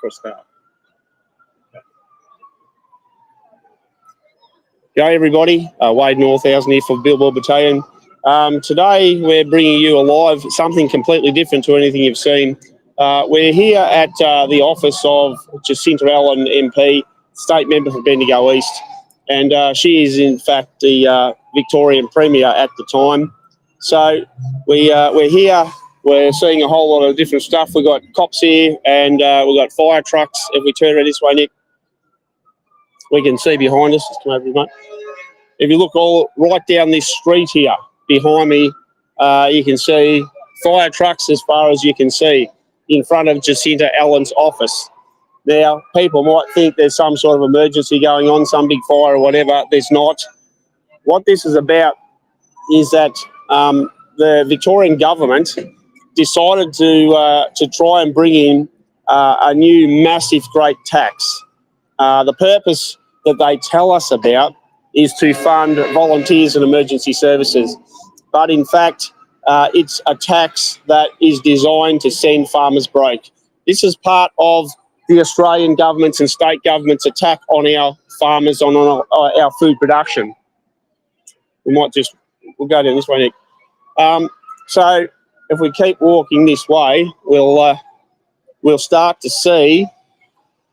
Press start. G'day everybody, Wade Northhausen here for Billboard Battalion. Today we're bringing you alive something completely different to anything you've seen. We're here at the office of Jacinta Allen MP, State Member for Bendigo East, and she is in fact the Victorian Premier at the time. So we're here, we're seeing a whole lot of different stuff. We've got cops here and we've got fire trucks. If we turn around this way, Nick, we can see behind us. Just come over, mate. If you look all right down this street here behind me, you can see fire trucks as far as you can see in front of Jacinta Allen's office. Now, people might think there's some sort of emergency going on, some big fire or whatever. There's not. What this is about is that the Victorian government decided to try and bring in a new massive great tax. The purpose that they tell us about is to fund volunteers and emergency services. But in fact, it's a tax that is designed to send farmers broke. This is part of the Australian government's and state government's attack on our farmers, on our food production. We'll go down this way, Nick. So if we keep walking this way, we'll start to see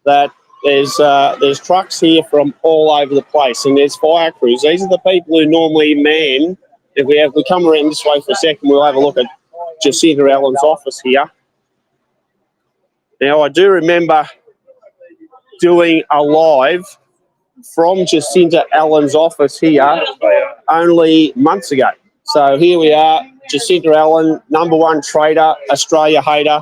that there's trucks here from all over the place, and there's fire crews. These are the people who normally man. If we come around this way for a second, we'll have a look at Jacinta Allen's office here. Now, I do remember doing a live from Jacinta Allen's office here only months ago. So here we are, Jacinta Allen, #1 trader, Australia hater,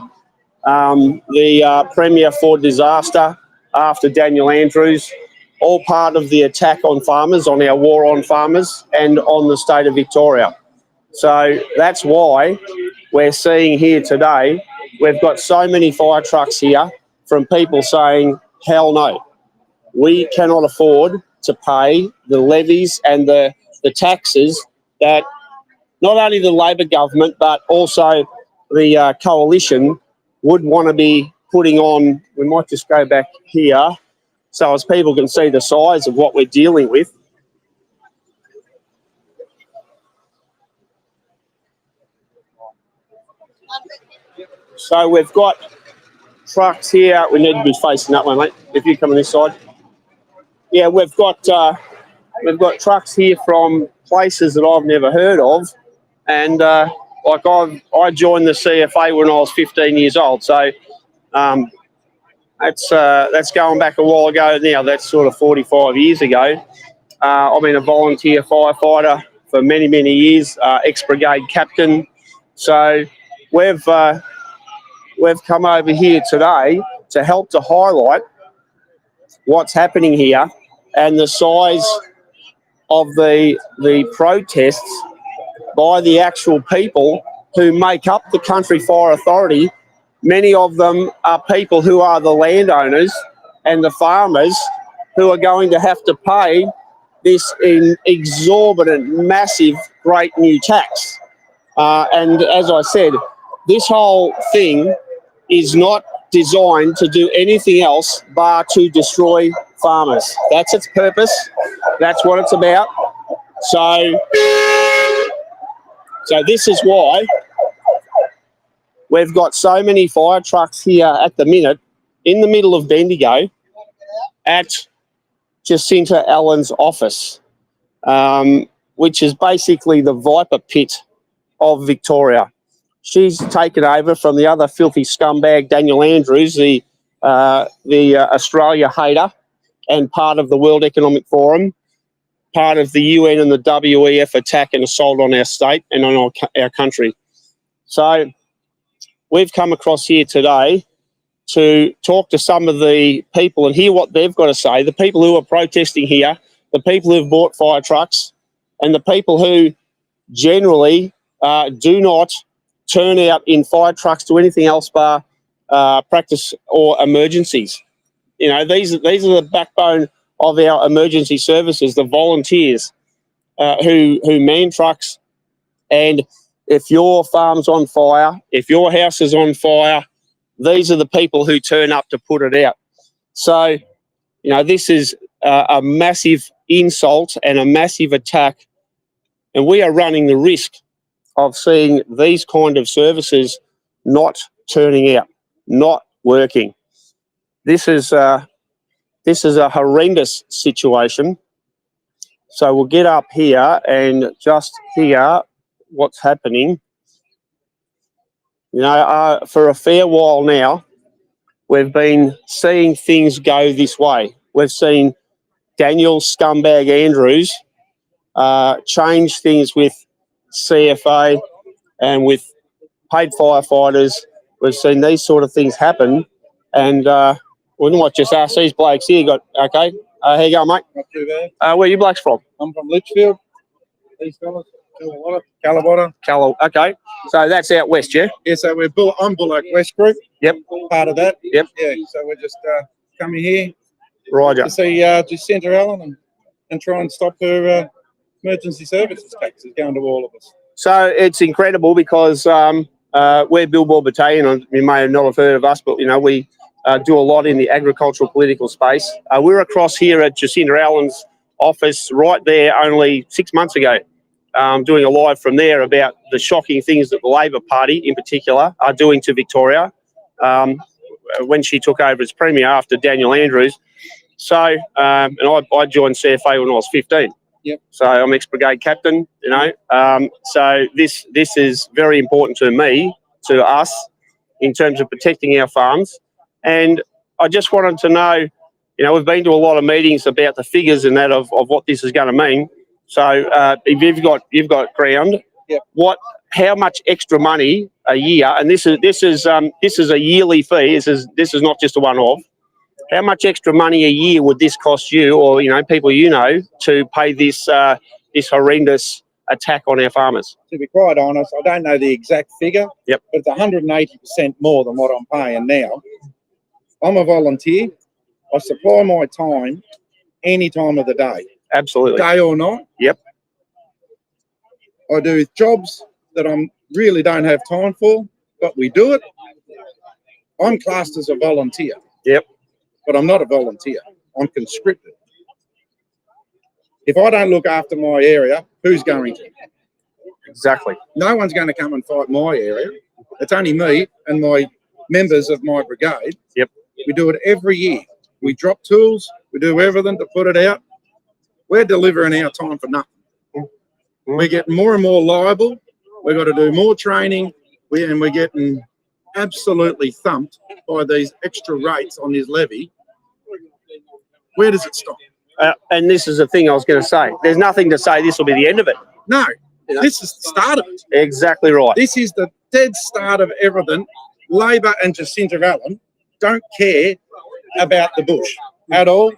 the Premier for disaster after Daniel Andrews, all part of the attack on farmers, on our war on farmers and on the state of Victoria. So that's why we're seeing here today, we've got so many fire trucks here from people saying, hell no, we cannot afford to pay the levies and the taxes that not only the Labor government but also the coalition would want to be putting on. We might just go back here so as people can see the size of what we're dealing with. So we've got trucks here. We need to be facing that way, mate. If you come on this side. Yeah, we've got trucks here from places that I've never heard of, and like I joined the CFA when I was 15 years old. So that's going back a while ago now. That's sort of 45 years ago. I've been a volunteer firefighter for many, many years, ex-brigade captain. So we've come over here today to help to highlight what's happening here and the size of the protests by the actual people who make up the Country Fire Authority. Many of them are people who are the landowners and the farmers who are going to have to pay this exorbitant, massive, great new tax. And as I said, this whole thing is not designed to do anything else bar to destroy farmers. That's its purpose. That's what it's about. So this is why we've got so many fire trucks here at the minute in the middle of Bendigo at Jacinta Allen's office, which is basically the viper pit of Victoria. She's taken over from the other filthy scumbag, Daniel Andrews, the Australia hater and part of the World Economic Forum, part of the UN and the WEF attack and assault on our state and on our country. So we've come across here today to talk to some of the people and hear what they've got to say, the people who are protesting here, the people who've bought fire trucks, and the people who generally do not turn out in fire trucks to anything else but practice or emergencies. You know, these are the backbone of our emergency services, the volunteers who man trucks. And if your farm's on fire, if your house is on fire, these are the people who turn up to put it out. So, you know, this is a massive insult and a massive attack, and we are running the risk of seeing these kind of services not turning out, not working. This is a horrendous situation. So we'll get up here and just hear what's happening. You know, for a fair while now, we've been seeing things go this way. We've seen Daniel Scumbag Andrews change things with CFA and with paid firefighters. We've seen these sort of things happen, and we might just ask these blokes here. Okay, how you going, mate? Not too bad. Where are you blokes from? I'm from Litchfield. These fellas, Calabotta. Okay, so that's out west, yeah? Yeah, so I'm Bullock West Group. Yep. Part of that. Yep. Yeah, so we're just coming here Roger. to see Jacinta Allen and try and stop her emergency services cases going to all of us. So it's incredible because we're Billboard Battalion, and you may not have heard of us, but, you know, we do a lot in the agricultural political space. We're across here at Jacinta Allen's office right there only 6 months ago, doing a live from there about the shocking things that the Labor Party in particular are doing to Victoria when she took over as Premier after Daniel Andrews. So, and I joined CFA when I was 15. Yep. So I'm ex-brigade captain, you know. So this is very important to me, to us, in terms of protecting our farms. And I just wanted to know, you know, we've been to a lot of meetings about the figures and that of what this is going to mean. So if you've got ground, yep. How much extra money a year? And this is a yearly fee. This is not just a one-off. How much extra money a year would this cost you, or, you know, people you know, to pay this this horrendous attack on our farmers? To be quite honest, I don't know the exact figure. Yep. But it's 180% more than what I'm paying now. I'm a volunteer. I supply my time any time of the day. Absolutely. Day or night. Yep. I do jobs that I really don't have time for, but we do it. I'm classed as a volunteer. Yep. But I'm not a volunteer. I'm conscripted. If I don't look after my area, who's going to? Exactly. No one's going to come and fight my area. It's only me and my members of my brigade. Yep. We do it every year. We drop tools. We do everything to put it out. We're delivering our time for nothing. We're getting more and more liable. We've got to do more training. We're getting absolutely thumped by these extra rates on this levy. Where does it stop? And this is the thing I was going to say. There's nothing to say this will be the end of it. No, this is the start of it. Exactly right. This is the dead start of everything. Labor and Jacinta Allen don't care about the bush at all.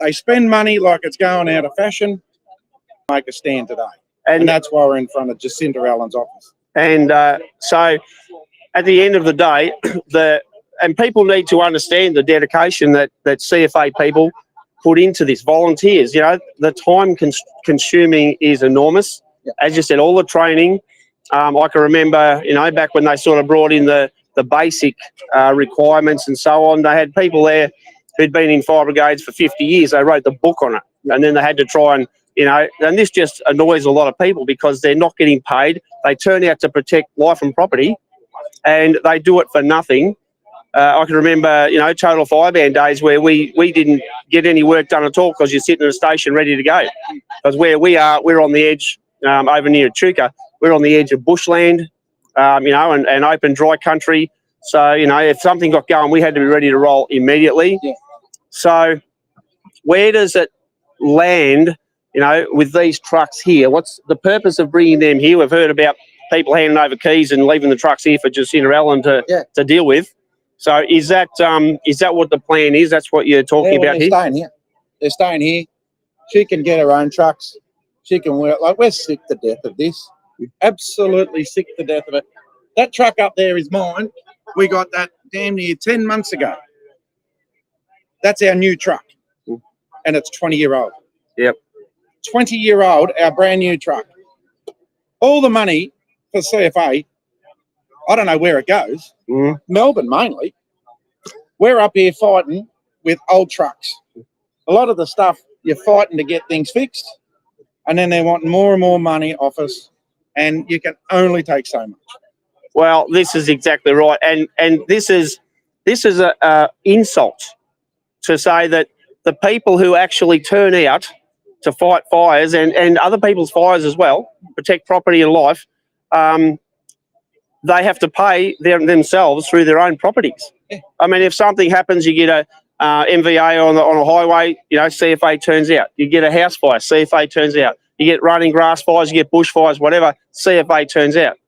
They spend money like it's going out of fashion. Make a stand today. And that's why we're in front of Jacinta Allen's office. And so at the end of the day, and people need to understand the dedication that CFA people put into this, volunteers. You know, the time consuming is enormous. Yep. As you said, all the training. I can remember, you know, back when they sort of brought in the basic requirements and so on, they had people there who'd been in fire brigades for 50 years. They wrote the book on it, and then they had to try and, you know, and this just annoys a lot of people because they're not getting paid. They turn out to protect life and property, and they do it for nothing. I can remember, you know, total fireband days where we didn't get any work done at all because you're sitting at a station ready to go. Because where we are, we're on the edge, over near Echuca, we're on the edge of bushland, you know, and open dry country. So, you know, if something got going, we had to be ready to roll immediately. Yeah. So where does it land, you know, with these trucks here? What's the purpose of bringing them here? We've heard about people handing over keys and leaving the trucks here for Jacinta Allen to deal with. So is that what the plan is? That's what you're talking about here? Staying here. They're staying here. She can get her own trucks. She can work. Like, we're sick to death of this. We're absolutely sick to death of it. That truck up there is mine. We got that damn near 10 months ago. That's our new truck. And it's 20-year-old. Yep. 20-year-old, our brand new truck. All the money for CFA, I don't know where it goes. Melbourne mainly. We're up here fighting with old trucks. A lot of the stuff, you're fighting to get things fixed, and then they want more and more money off us, and you can only take so much. Well, this is exactly right, and this is a insult to say that the people who actually turn out to fight fires and other people's fires as well, protect property and life, they have to pay themselves through their own properties. Yeah. I mean, if something happens, you get a MVA on a highway, CFA turns out. You get a house fire, CFA turns out. You get running grass fires, you get bushfires, whatever, CFA turns out.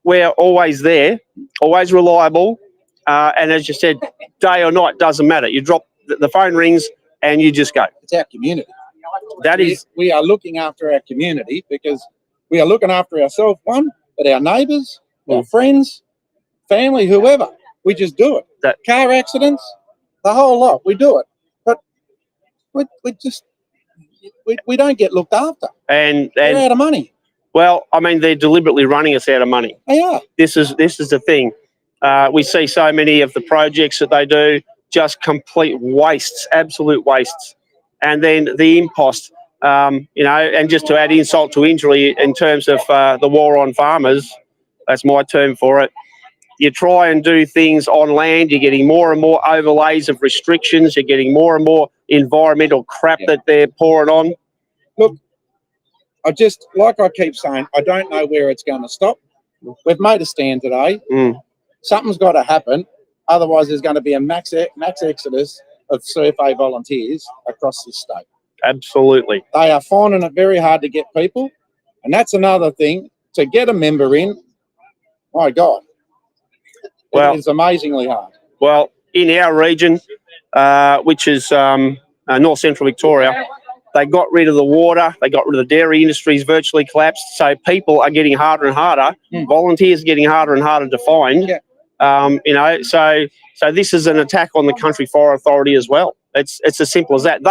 We're always there, always reliable, and as you said, day or night, doesn't matter. You drop, the phone rings and you just go. It's our community. We are looking after our community because we are looking after ourselves, one, but our neighbours, our friends, family, whoever. We just do it. Car accidents, the whole lot, we do it. But we don't get looked after. And we're out of money. Well, I mean, they're deliberately running us out of money. They are. This is the thing. We see so many of the projects that they do, just complete wastes, absolute wastes. And then the impost, and just to add insult to injury in terms of the war on farmers, that's my term for it. You try and do things on land, you're getting more and more overlays of restrictions, you're getting more and more environmental crap that they're pouring on. Look, like I keep saying, I don't know where it's going to stop. We've made a stand today. Something's got to happen. Otherwise, there's going to be a max exodus of CFA volunteers across this state. Absolutely. They are finding it very hard to get people. And that's another thing. To get a member in, my God, it is amazingly hard. Well, in our region, which is North Central Victoria, they got rid of the water, they got rid of the dairy industries, virtually collapsed. So people are getting harder and harder. Volunteers are getting harder and harder to find. So this is an attack on the Country Fire Authority as well. It's as simple as that.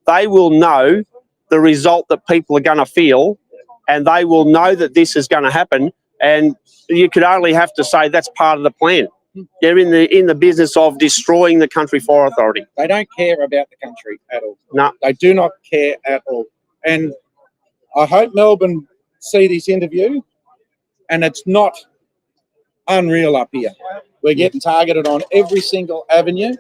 They will know the result that people are going to feel, and they will know that this is going to happen. And you could only have to say that's part of the plan. They're in the business of destroying the Country Fire Authority. They don't care about the country at all. No. They do not care at all. And I hope Melbourne see this interview, and it's not unreal up here. We're getting targeted on every single avenue.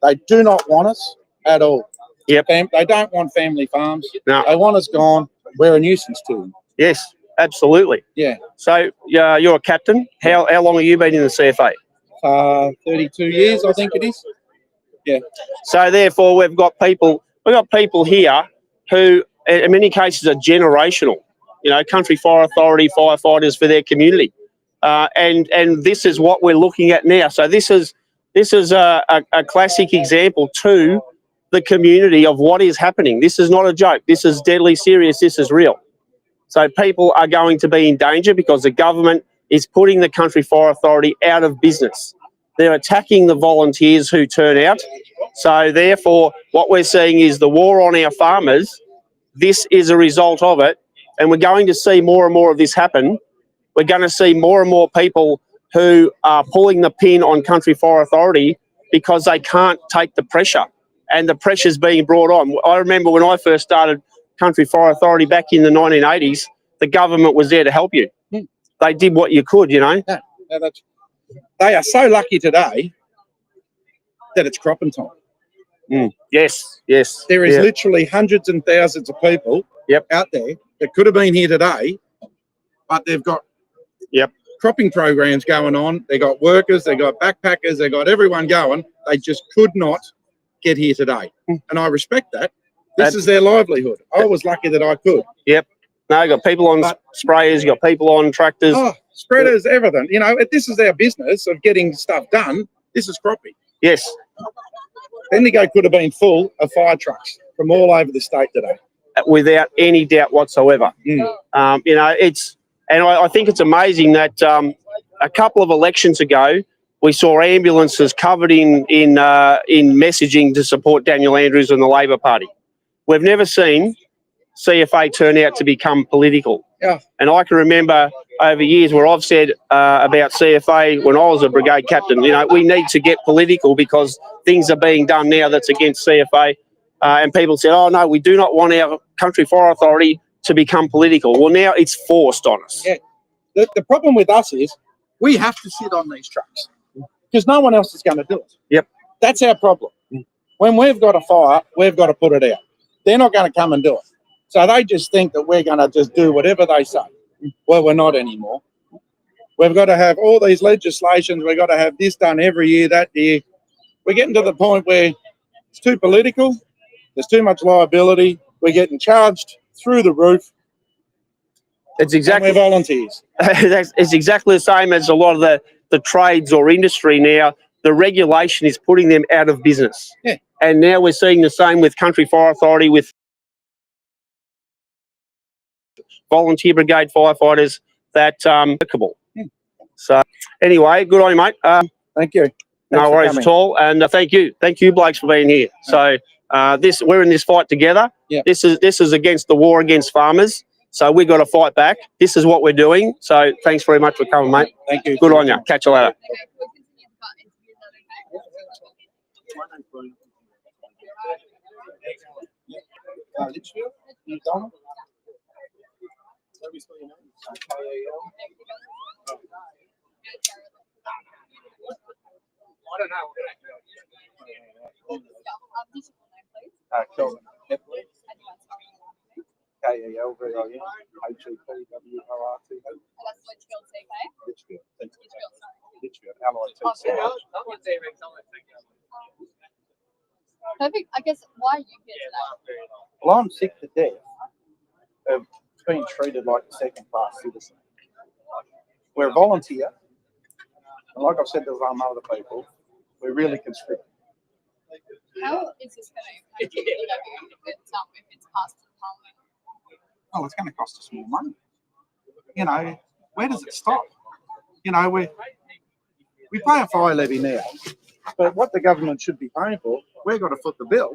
They do not want us at all. Yep. They don't want family farms. No. They want us gone. We're a nuisance to them. Yes, absolutely. Yeah. So you're a captain. How long have you been in the CFA? 32 years, I think it is. Yeah. So therefore, we've got people here who, in many cases, are generational. Country Fire Authority firefighters for their community, and this is what we're looking at now. So this is a classic example to the community of what is happening. This is not a joke. This is deadly serious. This is real. So people are going to be in danger because the government is putting the Country Fire Authority out of business. They're attacking the volunteers who turn out. So therefore, what we're seeing is the war on our farmers. This is a result of it. And we're going to see more and more of this happen. We're going to see more and more people who are pulling the pin on Country Fire Authority because they can't take the pressure. And the pressure's being brought on. I remember when I first started Country Fire Authority back in the 1980s, the government was there to help you. They did what you could, Yeah, they are so lucky today that it's cropping time. Yes. There is literally hundreds and thousands of people out there that could have been here today, but they've got cropping programs going on. They got workers, they got backpackers, they got everyone going. They just could not get here today. And I respect that. This is their livelihood. I was lucky that I could. Yep. No, you got people on sprayers, you got people on tractors. Oh, spreaders, everything. This is our business of getting stuff done. This is cropping. Yes. Bendigo could have been full of fire trucks from all over the state today. Without any doubt whatsoever. I think it's amazing that a couple of elections ago, we saw ambulances covered in messaging to support Daniel Andrews and the Labor Party. we've never seen CFA turn out to become political. Yeah. And I can remember over years where I've said about CFA when I was a brigade captain, you know, we need to get political because things are being done now that's against CFA. And people said, oh, no, we do not want our country fire authority to become political. Well, now it's forced on us. Yeah. The problem with us is we have to sit on these trucks because no one else is going to do it. Yep. That's our problem. When we've got a fire, we've got to put it out. They're not going to come and do it. So they just think that we're going to just do whatever they say. Well, we're not anymore. We've got to have all these legislations. We've got to have this done every year, that year. We're getting to the point where it's too political. There's too much liability. We're getting charged through the roof. It's exactly, and we're volunteers. It's exactly the same as a lot of the trades or industry now. The regulation is putting them out of business. Yeah. And now we're seeing the same with Country Fire Authority, with volunteer brigade firefighters that applicable. So anyway, good on you, mate. Thank you. No worries at all. And thank you, Blakes, for being here. So we're in this fight together. Yeah. This is against the war against farmers. So we've got to fight back. This is what we're doing. So thanks very much for coming, mate. Thank you. Good on you. Catch you later. Perfect. I guess why are you here today? Well, I'm sick to death of being treated like a second-class citizen. We're a volunteer, and like I've said to some other people, we're really conscripted. How is this going to impact you if it's passed in Parliament? Oh, it's going to cost us more money. You know, where does it stop? You know, we pay a fire levy now, but what the government should be paying for, we've got to foot the bill.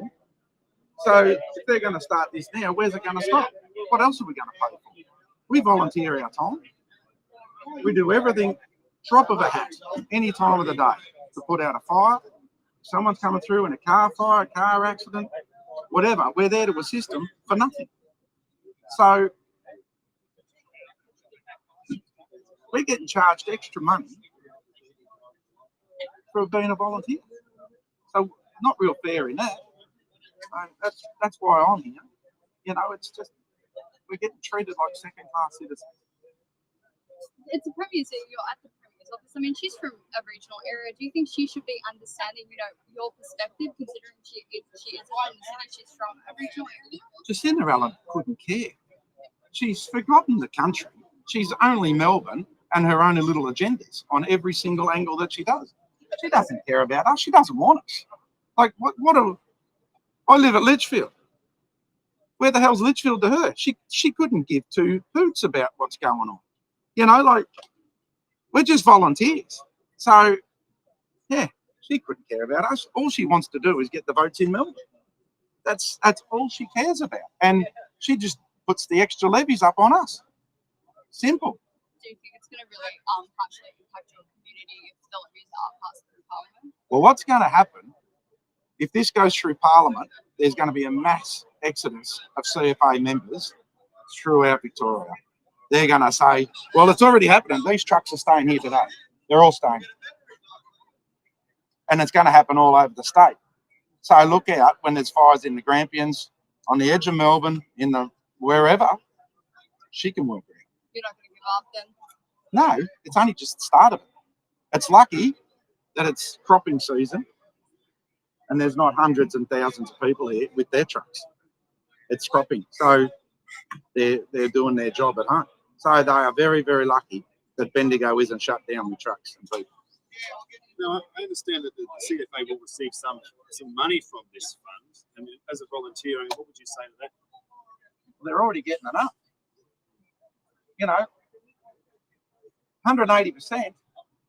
So if they're going to start this now, where's it going to stop? What else are we going to pay for? We volunteer our time. We do everything, drop of a hat, any time of the day to put out a fire. Someone's coming through in a car fire, a car accident, whatever. We're there to assist them for nothing. So we're getting charged extra money for being a volunteer. So not real fair in that. That's why I'm here. You know, it's just we're getting treated like second-class citizens. It's a Premier's, you're at the Premier's office. I mean, she's from a regional area. Do you think she should be understanding, you know, your perspective, considering she is one and she's from a regional area? Jacinda Allen couldn't care. She's forgotten the country. She's only Melbourne and her own little agendas on every single angle that she does. She doesn't care about us. She doesn't want us. Like, I live at Litchfield. Where the hell's Litchfield to her? She couldn't give two hoots about what's going on. You know, like, we're just volunteers. So, yeah, she couldn't care about us. All she wants to do is get the votes in Melbourne. That's all she cares about. And she just puts the extra levies up on us. Simple. Do you think it's going to really partially impact your community if the levies are passed through Parliament? Well, what's going to happen, if this goes through Parliament, there's going to be a mass exodus of CFA members throughout Victoria. They're going to say, well, it's already happening. These trucks are staying here today. They're all staying. And it's going to happen all over the state. So look out when there's fires in the Grampians, on the edge of Melbourne, in the wherever, she can work it. You're not going to give up then? No, it's only just the start of it. It's lucky that it's cropping season and there's not hundreds and thousands of people here with their trucks. It's cropping. So they're doing their job at home. So they are very, very lucky that Bendigo isn't shut down with trucks and people. Now, I understand that the CFA will receive some money from this fund. And as a volunteer, I mean, what would you say to that? They're already getting enough. You know, 180%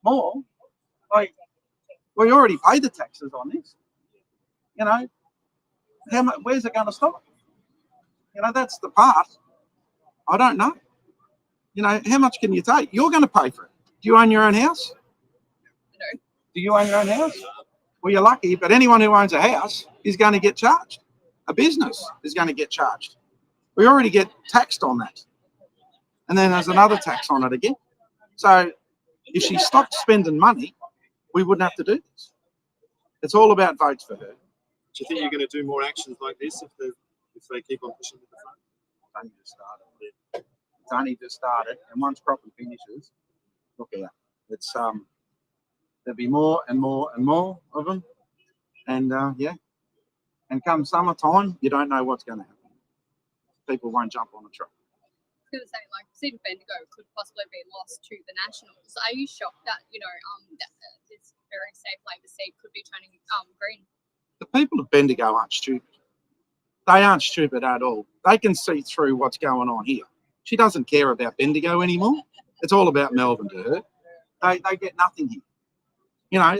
more. Like, we already pay the taxes on this. You know, how much, where's it going to stop? You know, that's the part. I don't know. You know, how much can you take? You're going to pay for it. Do you own your own house? No. Do you own your own house? Well, you're lucky, but anyone who owns a house is going to get charged. A business is going to get charged. We already get taxed on that. And then there's another tax on it again. So if she stopped spending money, we wouldn't have to do this. It's all about votes for her. Do you think you're going to do more actions like this if they keep on pushing with the fund? It's only just started. It's only just started, and once properly finishes, look out. It's there'll be more and more and more of them, and yeah. And come summertime, you don't know what's going to happen. People won't jump on the truck. I was going to say, like, Steve Bendigo could possibly be lost to the Nationals. Are you shocked that, you know, that this very safe Labor seat could be turning green? The people of Bendigo aren't stupid. They aren't stupid at all. They can see through what's going on here. She doesn't care about Bendigo anymore. It's all about Melbourne to her. They get nothing here. You know,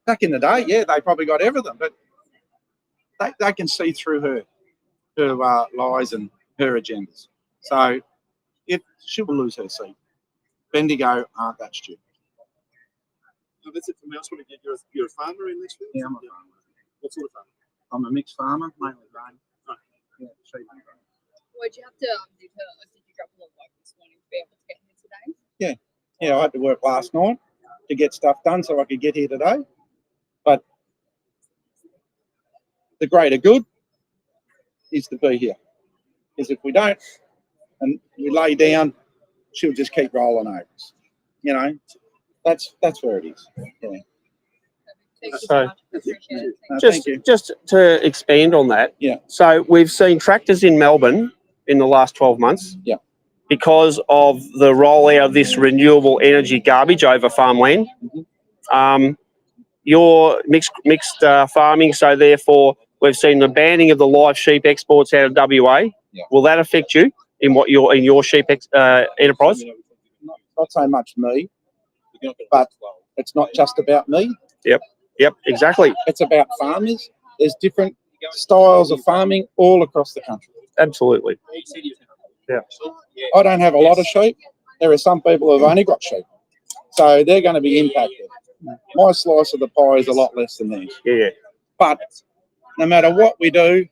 back in the day, yeah, they probably got everything, but they can see through her lies and her agendas. So if she will lose her seat, Bendigo aren't that stupid. No, that's it for me. I just want to get you're a farmer in Litchfield? Yeah, I'm a farmer. What sort of farmer? I'm a mixed farmer, mainly grain. Right. Yeah, sheep and grain. Would you have to did you drop a lot of work this morning to be able to get here today? Yeah, I had to work last night to get stuff done so I could get here today. But the greater good is to be here. Because if we don't and we lay down, she'll just keep rolling over us. You know, that's where it is. Yeah. Thank you So- so much. Appreciate it. No, Just, thank you. just to expand on that. Yeah. So we've seen tractors in Melbourne in the last 12 months. Yeah. Because of the rollout of this renewable energy garbage over farmland. You're mixed farming, so therefore we've seen the banning of the live sheep exports out of WA. Yeah. Will that affect you in your sheep enterprise? Not so much me, but it's not just about me. Yep, exactly. It's about farmers. There's different styles of farming all across the country. Absolutely. I don't have a lot of sheep. There are some people who've only got sheep. So they're going to be impacted. My slice of the pie is a lot less than theirs. Yeah. But no matter what we do,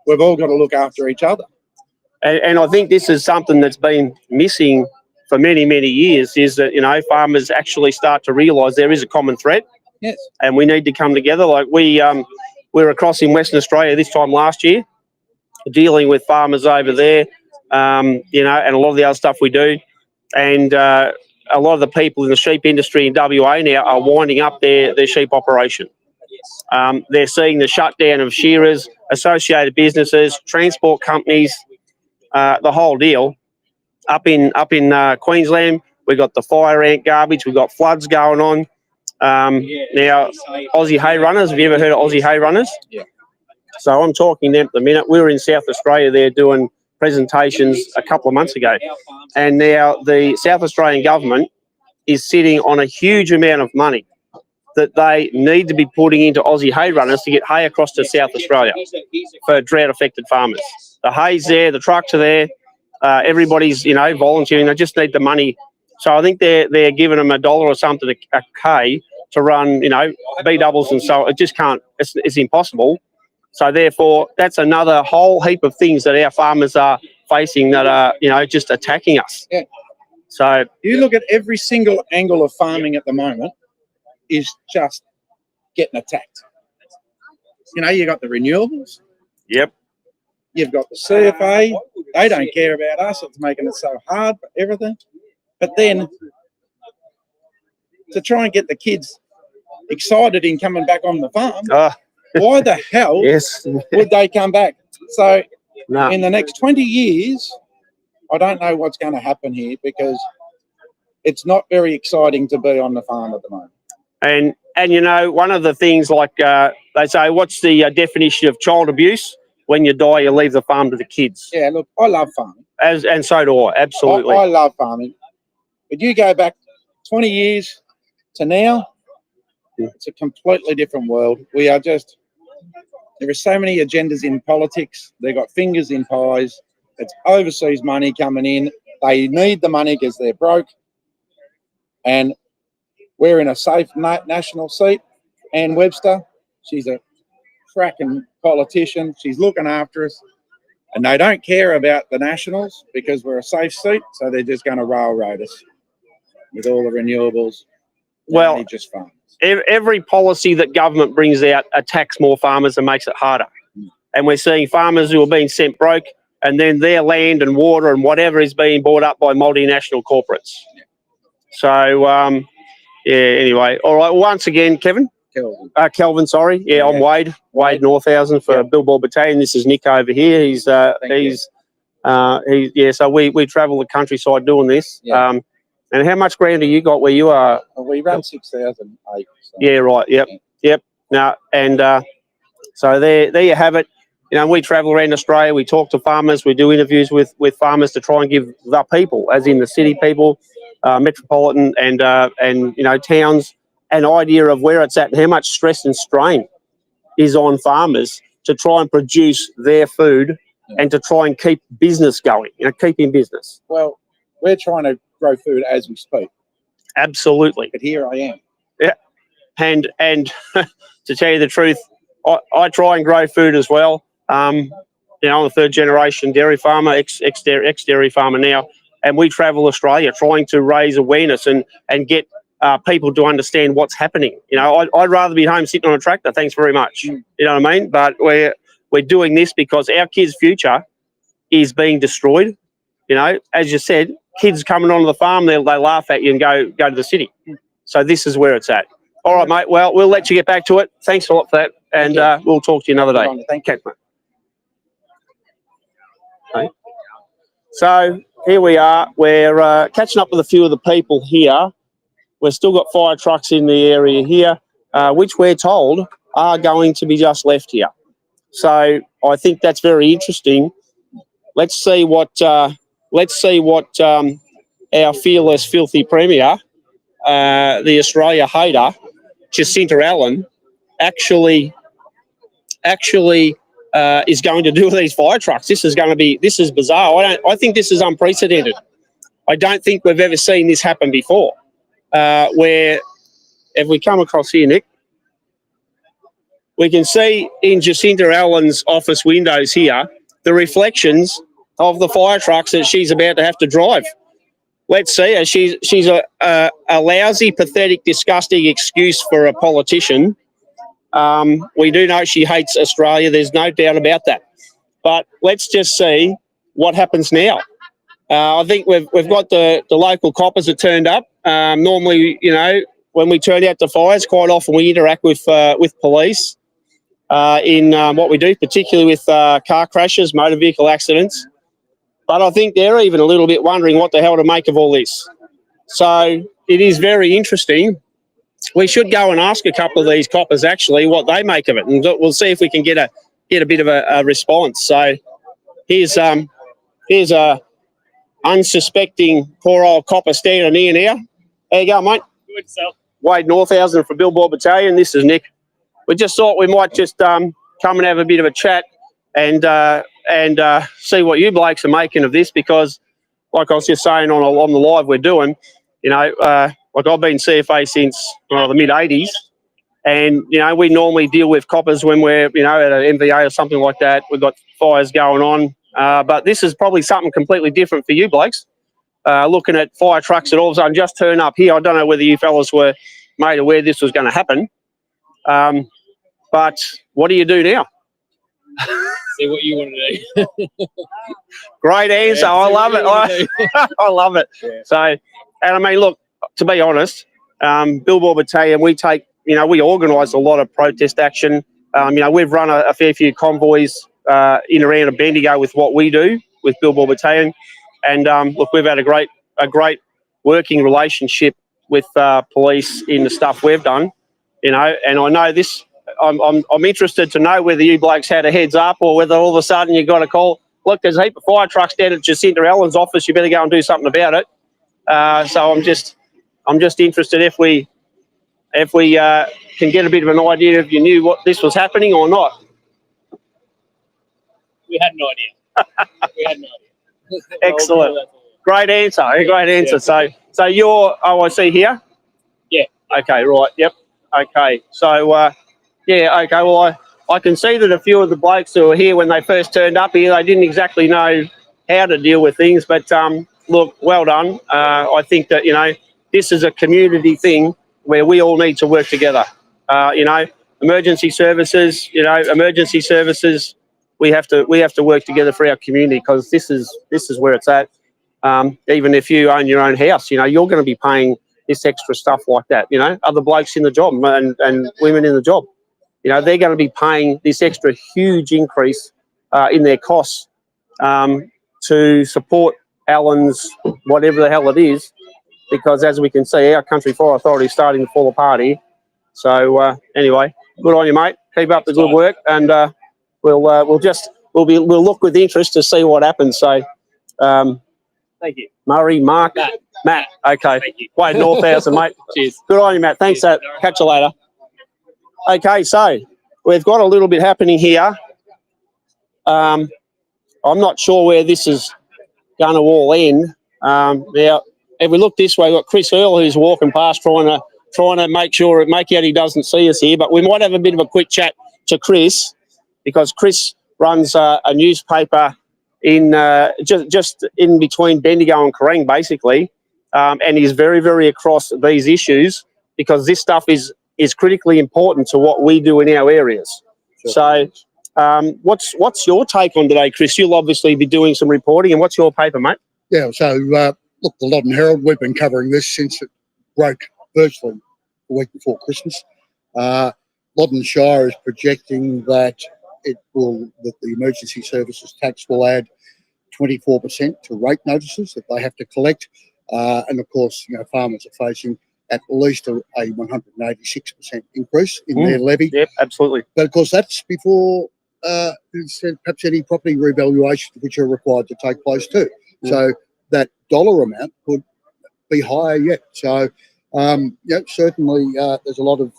we've all got to look after each other. And I think this is something that's been missing for many, many years, is that, you know, farmers actually start to realise there is a common threat. Yes. And we need to come together. Like we were across in Western Australia this time last year, dealing with farmers over there, you know, and a lot of the other stuff we do. And a lot of the people in the sheep industry in WA now are winding up their sheep operation. They're seeing the shutdown of shearers, associated businesses, transport companies, the whole deal. Up in Queensland, we've got the fire ant garbage, we've got floods going on. Now, Aussie hay runners, have you ever heard of Aussie hay runners? Yeah. So I'm talking to them at the minute. We were in South Australia there doing presentations a couple of months ago. And now the South Australian government is sitting on a huge amount of money that they need to be putting into Aussie hay runners to get hay across to South Australia for drought-affected farmers. The hay's there, the trucks are there, everybody's, you know, volunteering. They just need the money. So I think they're giving them $1 or something a K to run, you know, B doubles, and so it just can't. It's impossible. So therefore, that's another whole heap of things that our farmers are facing that are, you know, just attacking us. Yeah. So You look at every single angle of farming at the moment is just getting attacked. You know, you got the renewables. yep, You've got the CFA. They don't care about us. It's making it so hard for everything. But then to try and get the kids excited in coming back on the farm, why the hell yes, would they come back? So no. in the next 20 years, I don't know what's going to happen here, because it's not very exciting to be on the farm at the moment. And you know, one of the things, like they say, what's the definition of child abuse? When you die, you leave the farm to the kids. Yeah, look, I love farming. And so do I, absolutely. I love farming. But you go back 20 years to now, it's a completely different world. We are just There are so many agendas in politics. They've got fingers in pies. It's overseas money coming in. They need the money because they're broke. And we're in a safe national seat. Ann Webster, she's a cracking politician. She's looking after us. And they don't care about the Nationals because we're a safe seat. So they're just going to railroad us with all the renewables. Well, Only just farmers. Every policy that government brings out attacks more farmers and makes it harder. And we're seeing farmers who are being sent broke, and then their land and water and whatever is being bought up by multinational corporates. So, yeah, anyway. All right. Once again, Kevin. Kelvin, sorry. Yeah, I'm Wade. Wade Northhausen for Billboard Battalion. This is Nick over here. So we travel the countryside doing this. Yeah. And how much ground do you got where you are? We run 6,000 acres. So. Yeah, right. Yep. Now, and so there you have it. You know, we travel around Australia. We talk to farmers. We do interviews with farmers to try and give the people, as in the city people, metropolitan and towns, an idea of where it's at and how much stress and strain is on farmers to try and produce their food and to try and keep business going. Keep in business. Well, we're trying to grow food as we speak. Absolutely. But here I am. Yeah. And to tell you the truth, I try and grow food as well. I'm a third generation dairy farmer, ex-dairy farmer now, and we travel Australia trying to raise awareness and get people to understand what's happening. I'd rather be home sitting on a tractor. Thanks very much. You know what I mean? But we're doing this because our kids' future is being destroyed. As you said, kids coming onto the farm, they laugh at you and go to the city. So this is where it's at. All right, mate. Well, we'll let you get back to it. Thanks a lot for that, and we'll talk to you another day. Thank you, mate. Okay. So here we are. We're catching up with a few of the people here. We've still got fire trucks in the area here, which we're told are going to be just left here. So I think that's very interesting. Let's see what our fearless, filthy premier, the Australia hater, Jacinta Allen, actually is going to do with these fire trucks. This is bizarre. I think this is unprecedented. I don't think we've ever seen this happen before. Where, if we come across here, Nick, we can see in Jacinta Allen's office windows here the reflections of the fire trucks that she's about to have to drive. Let's see her. She's a lousy, pathetic, disgusting excuse for a politician. We do know she hates Australia. There's no doubt about that. But let's just see what happens now. I think we've got the local coppers that turned up. Normally, when we turn out to fires, quite often we interact with police in what we do, particularly with car crashes, motor vehicle accidents. But I think they're even a little bit wondering what the hell to make of all this. So it is very interesting. We should go and ask a couple of these coppers actually what they make of it, and we'll see if we can get a bit of a response. So here's a unsuspecting poor old copper standing here now. How you going, mate? Good, self. Wade Northhausen for Billboard Battalion. This is Nick. We just thought we might just come and have a bit of a chat and see what you blokes are making of this, because, like I was just saying on the live we're doing, like I've been CFA since the mid-'80s, and we normally deal with coppers when we're at an MVA or something like that. We've got fires going on, but this is probably something completely different for you blokes. Looking at fire trucks that all of a sudden just turn up here. I don't know whether you fellas were made aware this was going to happen, but what do you do now? See what you want to do. Great answer. Yeah, I love it. I love it. Yeah. So, and I mean, look, to be honest, Billboard Battalion, we organise a lot of protest action. We've run a fair few convoys in and around Bendigo with what we do with Billboard Battalion. And look, we've had a great working relationship with police in the stuff we've done, and I know this. I'm interested to know whether you blokes had a heads up or whether all of a sudden you got a call. Look, there's a heap of fire trucks down at Jacinta Allen's office. You better go and do something about it. So I'm just interested if we can get a bit of an idea if you knew what this was happening or not. We had no idea. We had no idea. Excellent. Great answer. Great answer. Yeah. So you're OIC here? Yeah. Okay. Right. Yep. Okay. So yeah. Okay. Well, I can see that a few of the blokes who were here when they first turned up here, they didn't exactly know how to deal with things. But look, well done. I think that this is a community thing where we all need to work together. Emergency services. Emergency services. We have to work together for our community, because this is where it's at. Even if you own your own house, you're going to be paying this extra stuff like that. Other blokes in the job and women in the job, they're going to be paying this extra huge increase in their costs to support Allen's whatever the hell it is, because as we can see, our Country Fire Authority is starting to fall apart here. So anyway, good on you, mate. Keep up the good work, and we'll look with interest to see what happens. So. Thank you. Murray, Mark, Matt. Okay. Thank you. Wade Northhausen, mate. Cheers. Good on you, Matt. Thanks. Cheers. Catch you later. Okay, so we've got a little bit happening here. I'm not sure where this is going to all end. Now, if we look this way, we've got Chris Earl, who's walking past, trying to make out he doesn't see us here. But we might have a bit of a quick chat to Chris, because Chris runs a newspaper in just in between Bendigo and Kerrang, basically, and he's very, very across these issues, because this stuff is critically important to what we do in our areas. So what's your take on today, Chris? You'll obviously be doing some reporting, and what's your paper, mate? Yeah, so look, the Loddon Herald, we've been covering this since it broke virtually the week before Christmas. Loddon Shire is projecting that the Emergency Services tax will add 24% to rate notices that they have to collect. And of course, farmers are facing at least a 186% increase in their levy. Yep, absolutely. But of course, that's before perhaps any property revaluations which are required to take place too. So that dollar amount could be higher yet. So certainly there's a lot of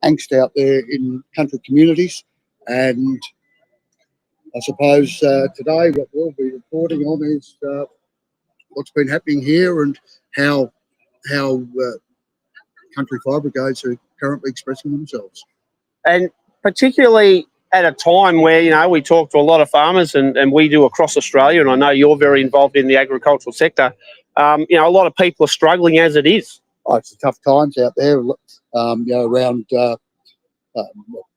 angst out there in country communities. And I suppose today what we'll be reporting on is what's been happening here, and how country fire brigades are currently expressing themselves. And particularly at a time where, we talk to a lot of farmers, and we do across Australia, and I know you're very involved in the agricultural sector. A lot of people are struggling as it is. Oh, it's tough times out there, around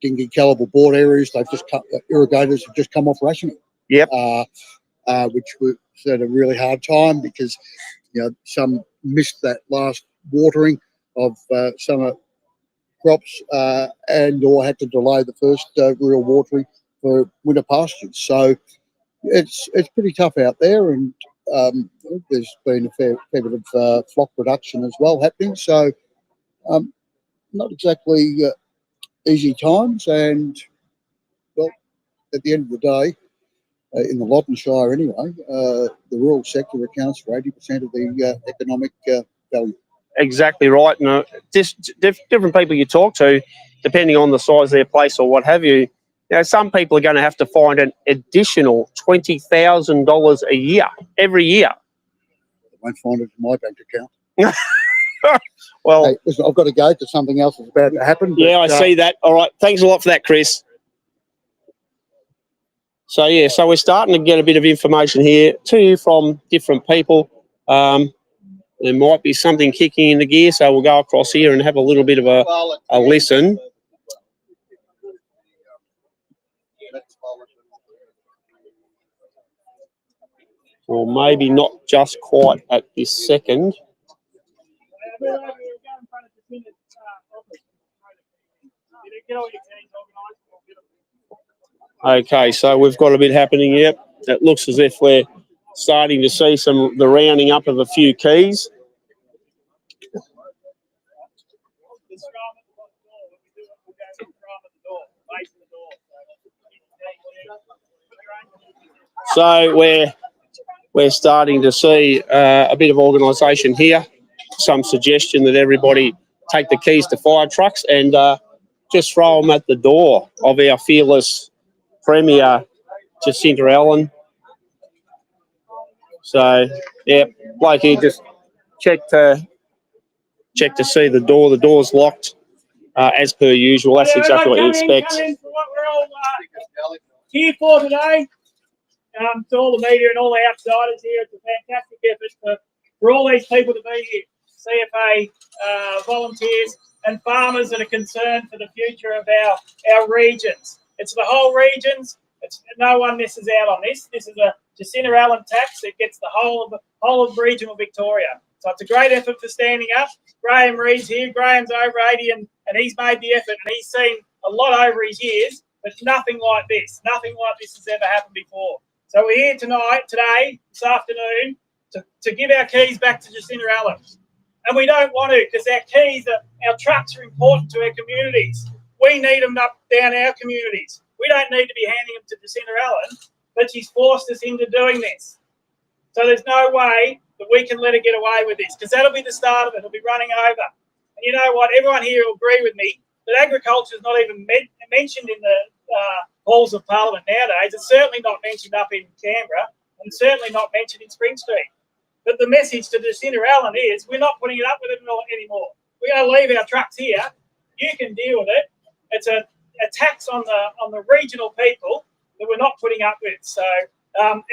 Dingy, Calibre Board areas. They've just irrigators have just come off rationing. Yep. Which was at a really hard time, because some missed that last watering of summer crops and or had to delay the first real watering for winter pastures. So it's pretty tough out there, and there's been a fair bit of flock reduction as well happening. So not exactly easy times, and well, at the end of the day, in the Loddon Shire anyway, the rural sector accounts for 80% of the economic value. Exactly right. And different people you talk to, depending on the size of their place or what have you, some people are going to have to find an additional $20,000 a year, every year. I won't find it in my bank account. Well, hey, listen, I've got to go to something else that's about to happen. Yeah, I see that. All right. Thanks a lot for that, Chris. So we're starting to get a bit of information here to you from different people. There might be something kicking into gear, so we'll go across here and have a little bit of a listen. Or maybe not just quite at this second. Okay, so we've got a bit happening here. It looks as if we're starting to see the rounding up of a few keys. So we're starting to see a bit of organisation here. Some suggestion that everybody take the keys to fire trucks and just throw them at the door of our fearless Premier Jacinta Allen. So, yeah, bloke here just checked to see the door. The door's locked as per usual. That's exactly what you expect. Come in for what we're all here for today. To all the media and all the outsiders here, it's a fantastic effort for all these people to be here. CFA volunteers and farmers that are concerned for the future of our regions. It's the whole regions. No one misses out on this. This is a Jacinta Allen tax. It gets the whole of regional Victoria. So it's a great effort for standing up. Graham Reed's here. Graham's over 80 and he's made the effort and he's seen a lot over his years, but nothing like this. Nothing like this has ever happened before. So we're here today, this afternoon, to give our keys back to Jacinta Allen. And we don't want to, because our trucks are important to our communities. We need them up down our communities. We don't need to be handing them to Jacinta Allen, but she's forced us into doing this. So there's no way that we can let her get away with this, because that'll be the start of it. It'll be running over. And you know what? Everyone here will agree with me that agriculture is not even mentioned in the halls of Parliament nowadays. It's certainly not mentioned up in Canberra and certainly not mentioned in Spring Street. But the message to Jacinta Allen is we're not putting it up with it anymore. We're going to leave our trucks here. You can deal with it. It's a tax on the regional people that we're not putting up with. So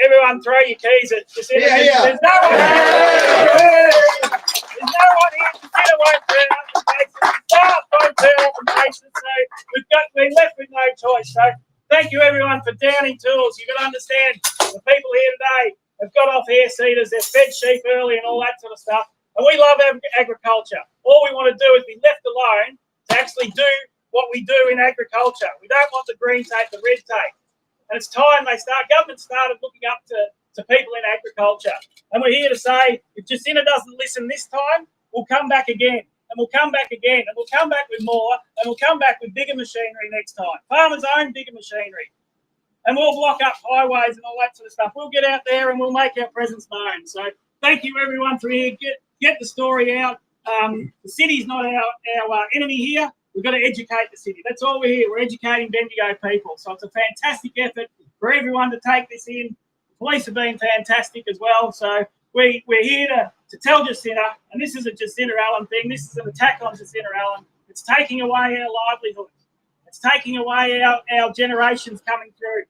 everyone throw your keys at Jacinta. There's no one here. There's no one here. Jacinta won't turn up and face it. Staff won't turn up and face it. So we're left with no choice. So thank you everyone for downing tools. You've got to understand the people here today have got off hair seeders, they've fed sheep early and all that sort of stuff. And we love agriculture. All we want to do is be left alone to actually do what we do in agriculture. We don't want the green tape, the red tape. And it's time government started looking up to people in agriculture. And we're here to say, if Jacinta doesn't listen this time, we'll come back again. And we'll come back again. And we'll come back with more. And we'll come back with bigger machinery next time. Farmers own bigger machinery. And we'll block up highways and all that sort of stuff. We'll get out there and we'll make our presence known. So thank you everyone for here. Get the story out. The city's not our enemy here. We've got to educate the city. That's all we're here. We're educating Bendigo people. So it's a fantastic effort for everyone to take this in. The police have been fantastic as well. So we're here to tell Jacinta, and this is a Jacinta Allen thing. This is an attack on Jacinta Allen. It's taking away our livelihood. It's taking away our generations coming through.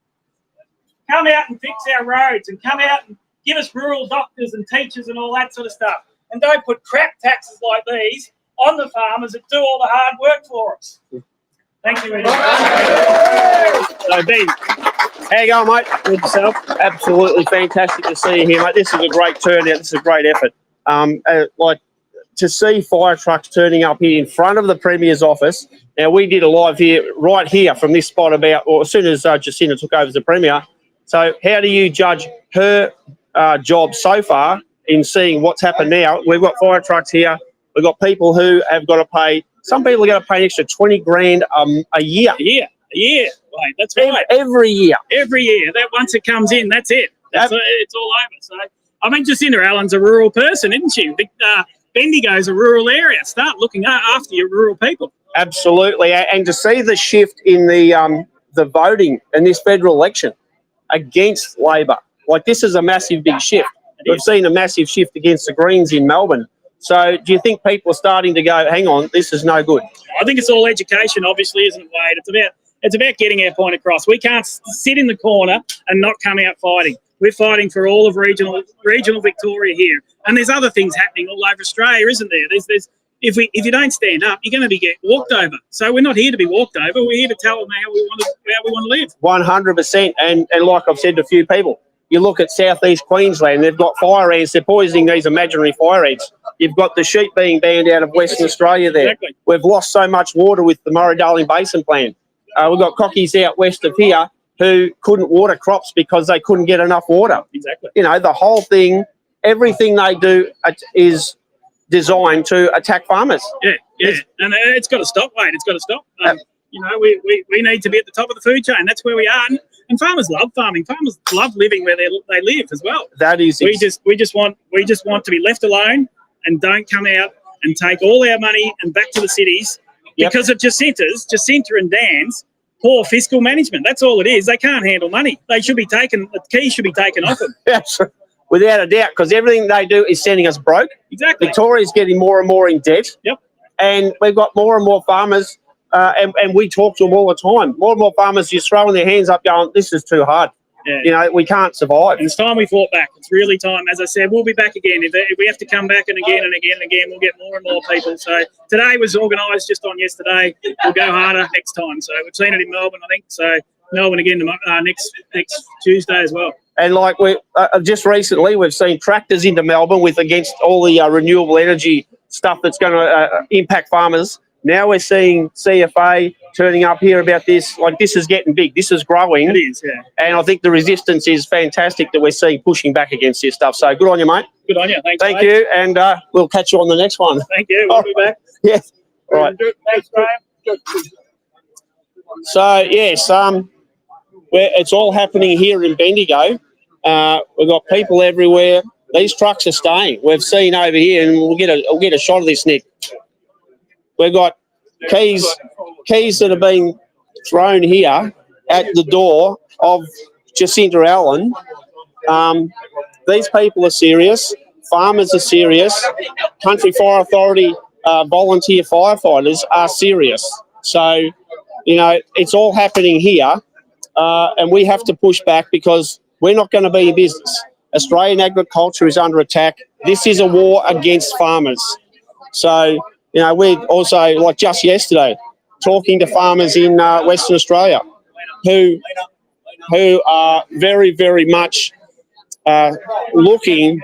Come out and fix our roads and come out and give us rural doctors and teachers and all that sort of stuff. And don't put crap taxes like these on the farmers that do all the hard work for us. Thank you, everyone. So, Ben, how you going, mate? Good yourself? Absolutely fantastic to see you here, mate. This is a great turnout. This is a great effort. To see fire trucks turning up here in front of the Premier's office. Now, we did a live here, right here from this spot as soon as Jacinta took over as the Premier. So how do you judge her job so far in seeing what's happened now? We've got fire trucks here. We've got people who have got to pay, some people are going to pay an extra 20 grand a year. A year, right, that's right. Every year. Every year. That once it comes in, that's it. It's all over. So, I mean, Jacinta Allen's a rural person, isn't she? Bendigo's a rural area. Start looking after your rural people. Absolutely. And to see the shift in the voting in this federal election against Labor, like this is a massive big shift. We've seen a massive shift against the Greens in Melbourne. So do you think people are starting to go, hang on, this is no good? I think it's all education, obviously, isn't it, Wade? It's about getting our point across. We can't sit in the corner and not come out fighting. We're fighting for all of regional Victoria here. And there's other things happening all over Australia, isn't there? If you don't stand up, you're going to get walked over. So we're not here to be walked over. We're here to tell them how we want to live. 100%. And like I've said to a few people, you look at southeast Queensland, they've got fire ants. They're poisoning these imaginary fire ants. You've got the sheep being banned out of Western Australia there. Exactly. We've lost so much water with the Murray-Darling Basin plan. We've got cockies out west of here who couldn't water crops because they couldn't get enough water. Exactly. You know, the whole thing, everything they do is designed to attack farmers. Yeah. And it's got to stop, Wade. It's got to stop. We need to be at the top of the food chain. That's where we are. And farmers love farming. Farmers love living where they live as well. That is. We just want to be left alone and don't come out and take all our money and back to the cities because of Jacinta and Dan's poor fiscal management. That's all it is. They can't handle money. They should be taken. The keys should be taken off them. Yes, without a doubt, because everything they do is sending us broke. Exactly. Victoria's getting more and more in debt. Yep. And we've got more and more farmers, and we talk to them all the time. More and more farmers just throwing their hands up going, this is too hard. Yeah. You know, we can't survive. It's time we fought back. It's really time. As I said, we'll be back again. If we have to come back and again and again and again, we'll get more and more people. So today was organised just on yesterday. We'll go harder next time. So we've seen it in Melbourne, I think. So Melbourne again next Tuesday as well. And like we just recently, we've seen tractors into Melbourne with against all the renewable energy stuff that's going to impact farmers. Now we're seeing CFA turning up here about this. Like, this is getting big. This is growing. It is, yeah. And I think the resistance is fantastic that we're seeing pushing back against this stuff. So good on you, mate. Good on you. Thanks, Thank mate. you. And we'll catch you on the next one. Thank you. We'll be back. Yes. All right. Thanks, Graham. So, yes, it's all happening here in Bendigo. We've got people everywhere. These trucks are staying. We've seen over here, and we'll get a shot of this, Nick. We've got keys that have been thrown here at the door of Jacinta Allen. These people are serious. Farmers are serious. Country Fire Authority volunteer firefighters are serious. So, you know, it's all happening here, and we have to push back because we're not going to be in business. Australian agriculture is under attack. This is a war against farmers. So, you know, we're also, like just yesterday, talking to farmers in Western Australia who are very, very much looking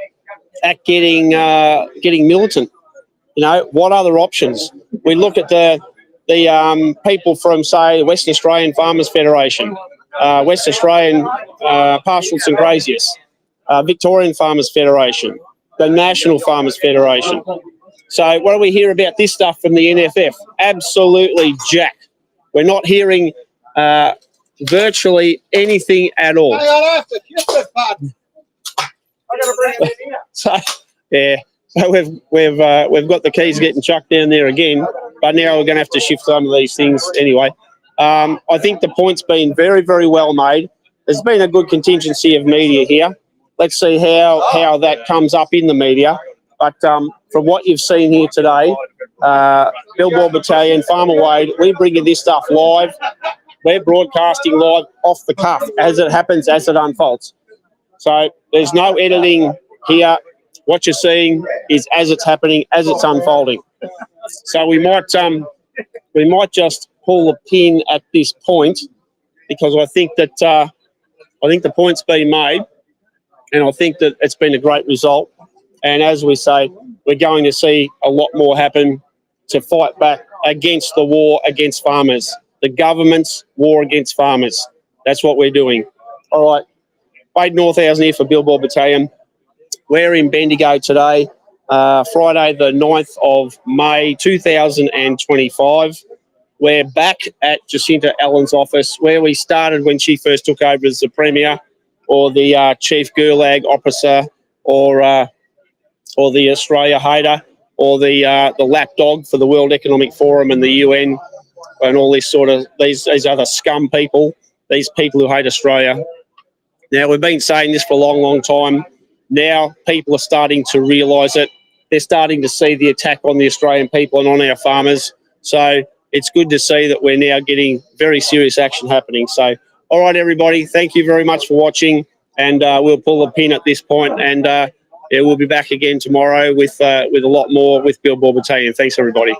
at getting militant. You know, what other options? We look at the people from, say, Western Australian Farmers Federation, West Australian Pastoralists and Graziers, Victorian Farmers Federation, the National Farmers Federation. So what do we hear about this stuff from the NFF? Absolutely jack. We're not hearing virtually anything at all. So yeah, so we've got the keys getting chucked down there again, but now we're going to have to shift some of these things anyway. I think the point's been very, very well made. There's been a good contingency of media here. Let's see how that comes up in the media. But from what you've seen here today, Billboard Battalion, Farmer Wade, we're bringing this stuff live. We're broadcasting live off the cuff as it happens, as it unfolds. So there's no editing here. What you're seeing is as it's happening, as it's unfolding. So we might just pull a pin at this point because I think that the point's been made, and I think that it's been a great result. And as we say, we're going to see a lot more happen to fight back against the war against farmers, the government's war against farmers. That's what we're doing. All right. Wade Northhausen here for Billboard Battalion. We're in Bendigo today, Friday the 9th of May 2025. We're back at Jacinta Allen's office where we started when she first took over as the Premier, or the Chief Gulag Officer, or the Australia hater, or the lapdog for the World Economic Forum and the UN, and all this sort of these other scum people, these people who hate Australia. Now, we've been saying this for a long, long time. Now people are starting to realise it. They're starting to see the attack on the Australian people and on our farmers. So it's good to see that we're now getting very serious action happening. So, all right, everybody, thank you very much for watching, and we'll pull a pin at this point, and we'll be back again tomorrow with a lot more with Billboard Battalion. Thanks, everybody.